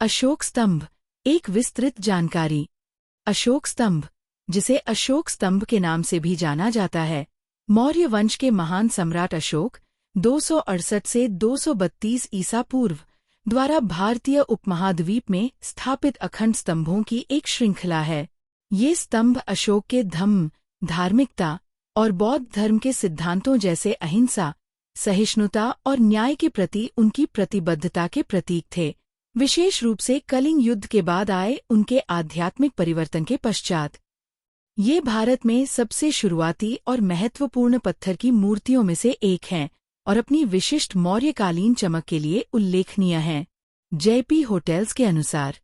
अशोक स्तंभ, एक विस्तृत जानकारी। अशोक स्तंभ, जिसे अशोक स्तंभ के नाम से भी जाना जाता है, मौर्य वंश के महान सम्राट अशोक 268 से 232 ईसा पूर्व द्वारा भारतीय उपमहाद्वीप में स्थापित अखंड स्तंभों की एक श्रृंखला है। ये स्तंभ अशोक के धम्म, धार्मिकता और बौद्ध धर्म के सिद्धांतों जैसे अहिंसा, सहिष्णुता और न्याय के प्रति उनकी प्रतिबद्धता के प्रतीक थे, विशेष रूप से कलिंग युद्ध के बाद आए उनके आध्यात्मिक परिवर्तन के पश्चात। ये भारत में सबसे शुरुआती और महत्वपूर्ण पत्थर की मूर्तियों में से एक हैं और अपनी विशिष्ट मौर्यकालीन चमक के लिए उल्लेखनीय हैं। जेपी होटेल्स के अनुसार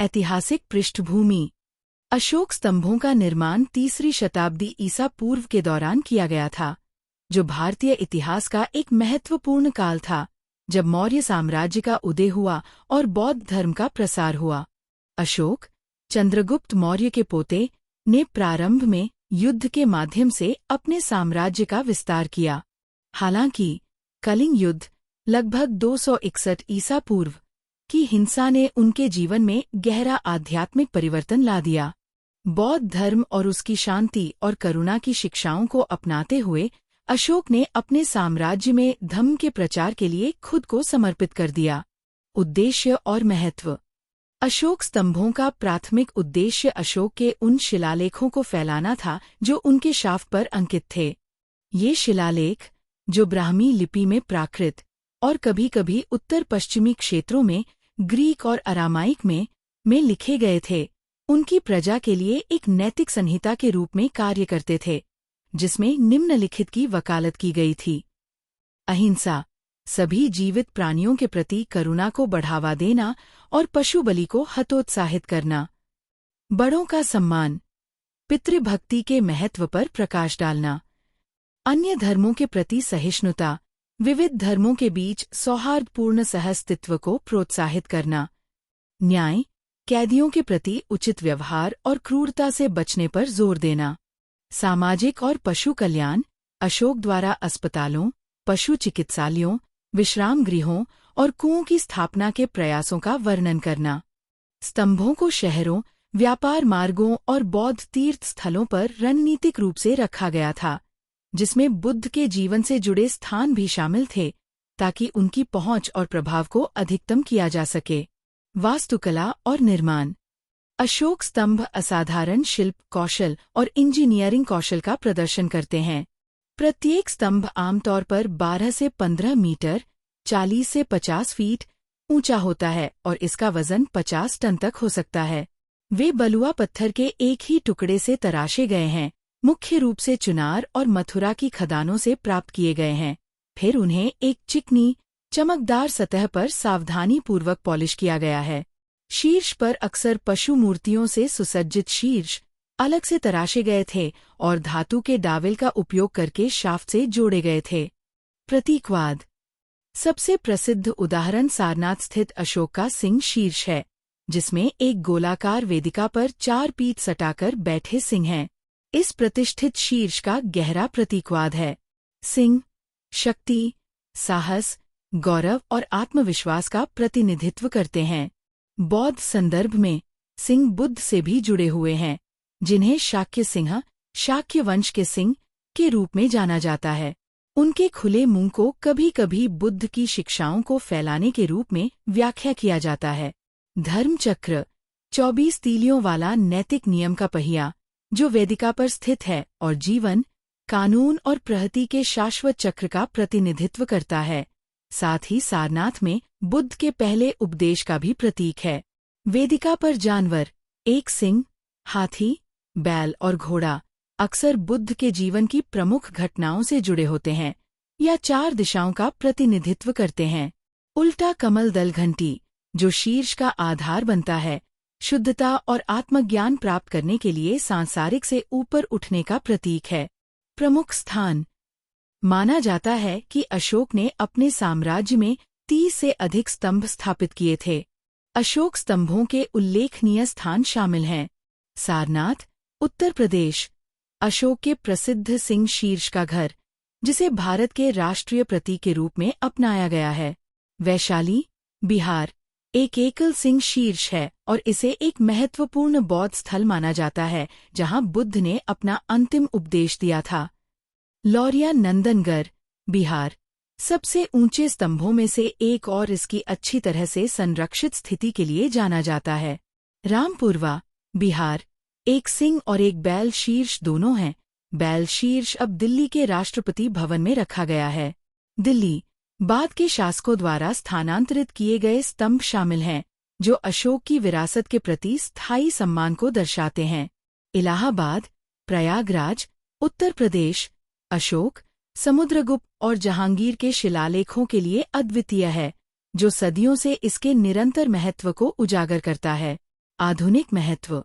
ऐतिहासिक पृष्ठभूमि। अशोक स्तंभों का निर्माण 3री शताब्दी ईसा पूर्व के दौरान किया गया था, जो भारतीय इतिहास का एक महत्वपूर्ण काल था जब मौर्य साम्राज्य का उदय हुआ और बौद्ध धर्म का प्रसार हुआ। अशोक, चंद्रगुप्त मौर्य के पोते, ने प्रारंभ में युद्ध के माध्यम से अपने साम्राज्य का विस्तार किया। हालांकि कलिंग युद्ध लगभग 261 ईसा पूर्व की हिंसा ने उनके जीवन में गहरा आध्यात्मिक परिवर्तन ला दिया। बौद्ध धर्म और उसकी शांति और करुणा की शिक्षाओं को अपनाते हुए अशोक ने अपने साम्राज्य में धम्म के प्रचार के लिए खुद को समर्पित कर दिया। उद्देश्य और महत्व। अशोक स्तंभों का प्राथमिक उद्देश्य अशोक के उन शिलालेखों को फैलाना था जो उनके शाफ्ट पर अंकित थे। ये शिलालेख, जो ब्राह्मी लिपि में प्राकृत और कभी-कभी उत्तर पश्चिमी क्षेत्रों में ग्रीक और अरामाइक में लिखे गए थे, उनकी प्रजा के लिए एक नैतिक संहिता के रूप में कार्य करते थे, जिसमें निम्नलिखित की वकालत की गई थी। अहिंसा, सभी जीवित प्राणियों के प्रति करुणा को बढ़ावा देना और पशु बलि को हतोत्साहित करना। बड़ों का सम्मान, पितृभक्ति के महत्व पर प्रकाश डालना। अन्य धर्मों के प्रति सहिष्णुता, विविध धर्मों के बीच सौहार्दपूर्ण सहअस्तित्व को प्रोत्साहित करना। न्याय, कैदियों के प्रति उचित व्यवहार और क्रूरता से बचने पर जोर देना। सामाजिक और पशु कल्याण, अशोक द्वारा अस्पतालों, पशु चिकित्सालयों, विश्राम गृहों और कुओं की स्थापना के प्रयासों का वर्णन करना। स्तंभों को शहरों, व्यापार मार्गों और बौद्ध तीर्थ स्थलों पर रणनीतिक रूप से रखा गया था, जिसमें बुद्ध के जीवन से जुड़े स्थान भी शामिल थे, ताकि उनकी पहुंच और प्रभाव को अधिकतम किया जा सके। वास्तुकला और निर्माण। अशोक स्तंभ असाधारण शिल्प कौशल और इंजीनियरिंग कौशल का प्रदर्शन करते हैं। प्रत्येक स्तंभ आमतौर पर 12 से 15 मीटर, 40 से 50 फीट ऊंचा होता है और इसका वजन 50 टन तक हो सकता है। वे बलुआ पत्थर के एक ही टुकड़े से तराशे गए हैं, मुख्य रूप से चुनार और मथुरा की खदानों से प्राप्त किए गए हैं। फिर उन्हें एक चिकनी, चमकदार सतह पर सावधानीपूर्वक पॉलिश किया गया है। शीर्ष पर अक्सर पशु मूर्तियों से सुसज्जित शीर्ष अलग से तराशे गए थे और धातु के डावेल का उपयोग करके शाफ्ट से जोड़े गए थे। प्रतीकवाद। सबसे प्रसिद्ध उदाहरण सारनाथ स्थित अशोक का सिंह शीर्ष है, जिसमें एक गोलाकार वेदिका पर 4 पीठ सटाकर बैठे सिंह हैं। इस प्रतिष्ठित शीर्ष का गहरा प्रतीकवाद है। सिंह शक्ति, साहस, गौरव और आत्मविश्वास का प्रतिनिधित्व करते हैं। बौद्ध संदर्भ में सिंह बुद्ध से भी जुड़े हुए हैं, जिन्हें शाक्य सिंह, शाक्य वंश के सिंह के रूप में जाना जाता है। उनके खुले मुंह को कभी-कभी बुद्ध की शिक्षाओं को फैलाने के रूप में व्याख्या किया जाता है। धर्मचक्र, 24 तीलियों वाला नैतिक नियम का पहिया, जो वेदिका पर स्थित है और जीवन, कानून और प्रहती के शाश्वत चक्र का प्रतिनिधित्व करता है। साथ ही सारनाथ में बुद्ध के पहले उपदेश का भी प्रतीक है। वेदिका पर जानवर, एक सिंह, हाथी, बैल और घोड़ा, अक्सर बुद्ध के जीवन की प्रमुख घटनाओं से जुड़े होते हैं या 4 दिशाओं का प्रतिनिधित्व करते हैं। उल्टा कमल दल घंटी, जो शीर्ष का आधार बनता है, शुद्धता और आत्मज्ञान प्राप्त करने के लिए सांसारिक से ऊपर उठने का प्रतीक है। प्रमुख स्थान। माना जाता है कि अशोक ने अपने साम्राज्य में 30 से अधिक स्तंभ स्थापित किए थे। अशोक स्तंभों के उल्लेखनीय स्थान शामिल हैं। सारनाथ, उत्तर प्रदेश, अशोक के प्रसिद्ध सिंह शीर्ष का घर, जिसे भारत के राष्ट्रीय प्रतीक के रूप में अपनाया गया है। वैशाली, बिहार, एक एकल सिंह शीर्ष है और इसे एक महत्वपूर्ण बौद्ध स्थल माना जाता है जहां बुद्ध ने अपना अंतिम उपदेश दिया था। लौरिया नंदनगढ़, बिहार, सबसे ऊंचे स्तंभों में से एक और इसकी अच्छी तरह से संरक्षित स्थिति के लिए जाना जाता है। रामपुरवा, बिहार, एक सिंह और एक बैल शीर्ष दोनों हैं। बैल शीर्ष अब दिल्ली के राष्ट्रपति भवन में रखा गया है। दिल्ली, बाद के शासकों द्वारा स्थानांतरित किए गए स्तंभ शामिल हैं, जो अशोक की विरासत के प्रति स्थायी सम्मान को दर्शाते हैं। इलाहाबाद, प्रयागराज, उत्तर प्रदेश, अशोक, समुद्रगुप्त और जहांगीर के शिलालेखों के लिए अद्वितीय है, जो सदियों से इसके निरंतर महत्व को उजागर करता है। आधुनिक महत्व।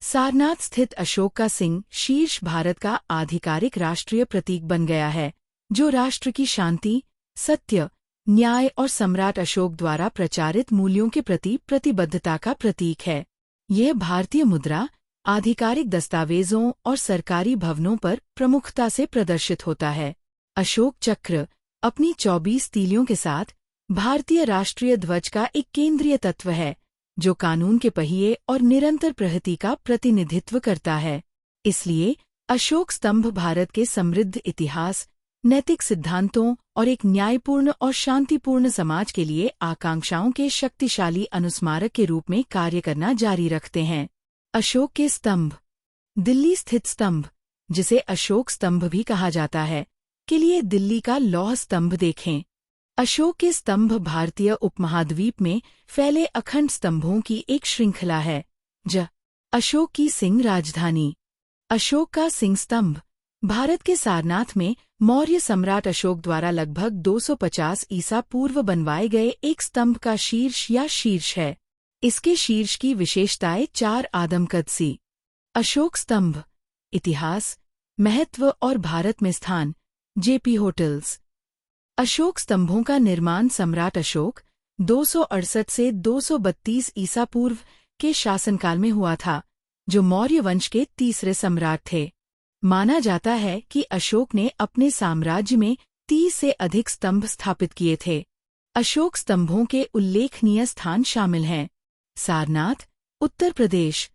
सारनाथ स्थित अशोक का सिंह शीर्ष भारत का आधिकारिक राष्ट्रीय प्रतीक बन गया है, जो राष्ट्र की शांति, सत्य, न्याय और सम्राट अशोक द्वारा प्रचारित मूल्यों के प्रति प्रतिबद्धता का प्रतीक है। यह भारतीय मुद्रा, आधिकारिक दस्तावेजों और सरकारी भवनों पर प्रमुखता से प्रदर्शित होता है। अशोक चक्र अपनी 24 तीलियों के साथ भारतीय राष्ट्रीय ध्वज का एक केंद्रीय तत्व है, जो कानून के पहिए और निरंतर प्रगति का प्रतिनिधित्व करता है। इसलिए अशोक स्तंभ भारत के समृद्ध इतिहास, नैतिक सिद्धांतों और एक न्यायपूर्ण और शांतिपूर्ण समाज के लिए आकांक्षाओं के शक्तिशाली अनुस्मारक के रूप में कार्य करना जारी रखते हैं। अशोक के स्तंभ। दिल्ली स्थित स्तंभ, जिसे अशोक स्तंभ भी कहा जाता है, के लिए दिल्ली का लौह स्तंभ देखें। अशोक के स्तंभ भारतीय उपमहाद्वीप में फैले अखंड स्तंभों की एक श्रृंखला है। अशोक की सिंह राजधानी। अशोक का सिंह स्तंभ भारत के सारनाथ में मौर्य सम्राट अशोक द्वारा लगभग 250 ईसा पूर्व बनवाए गए एक स्तंभ का शीर्ष या शीर्ष है। इसके शीर्ष की विशेषताएं 4 आदमकद सी। अशोक स्तंभ। इतिहास, महत्व और भारत में स्थान। JP hotels. अशोक स्तंभों का निर्माण सम्राट अशोक 268 से 232 ईसा पूर्व के शासनकाल में हुआ था, जो मौर्य वंश के तीसरे सम्राट थे। माना जाता है कि अशोक ने अपने साम्राज्य में 30 से अधिक स्तंभ स्थापित किए थे। अशोक स्तंभों के उल्लेखनीय स्थान शामिल हैं। सारनाथ, उत्तर प्रदेश,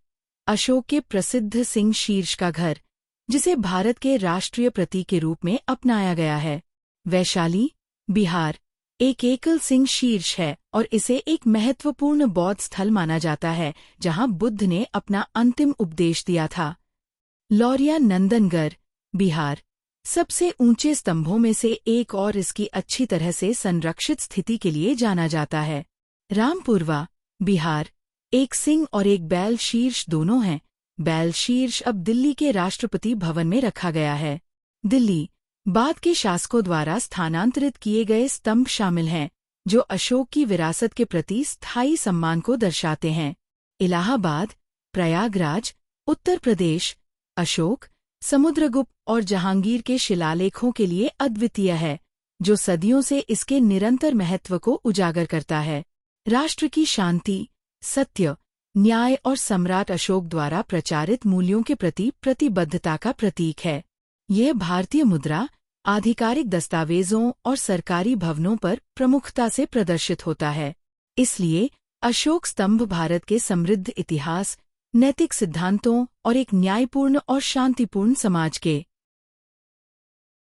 अशोक के प्रसिद्ध सिंह शीर्ष का घर, जिसे भारत के राष्ट्रीय प्रतीक के रूप में अपनाया गया है। वैशाली, बिहार, एक एकल सिंह शीर्ष है और इसे एक महत्वपूर्ण बौद्ध स्थल माना जाता है जहां बुद्ध ने अपना अंतिम उपदेश दिया था। लौरिया नंदनगढ़, बिहार, सबसे ऊंचे स्तंभों में से एक और इसकी अच्छी तरह से संरक्षित स्थिति के लिए जाना जाता है। रामपुरवा, बिहार, एक सिंह और एक बैल शीर्ष दोनों हैं। बैल शीर्ष अब दिल्ली के राष्ट्रपति भवन में रखा गया है। दिल्ली, बाद के शासकों द्वारा स्थानांतरित किए गए स्तंभ शामिल हैं, जो अशोक की विरासत के प्रति स्थायी सम्मान को दर्शाते हैं। इलाहाबाद, प्रयागराज, उत्तर प्रदेश, अशोक, समुद्रगुप्त और जहांगीर के शिलालेखों के लिए अद्वितीय है, जो सदियों से इसके निरंतर महत्व को उजागर करता है। राष्ट्र की शांति, सत्य, न्याय और सम्राट अशोक द्वारा प्रचारित मूल्यों के प्रति प्रतिबद्धता का प्रतीक है। यह भारतीय मुद्रा, आधिकारिक दस्तावेजों और सरकारी भवनों पर प्रमुखता से प्रदर्शित होता है। इसलिए अशोक स्तंभ भारत के समृद्ध इतिहास, नैतिक सिद्धांतों और एक न्यायपूर्ण और शांतिपूर्ण समाज के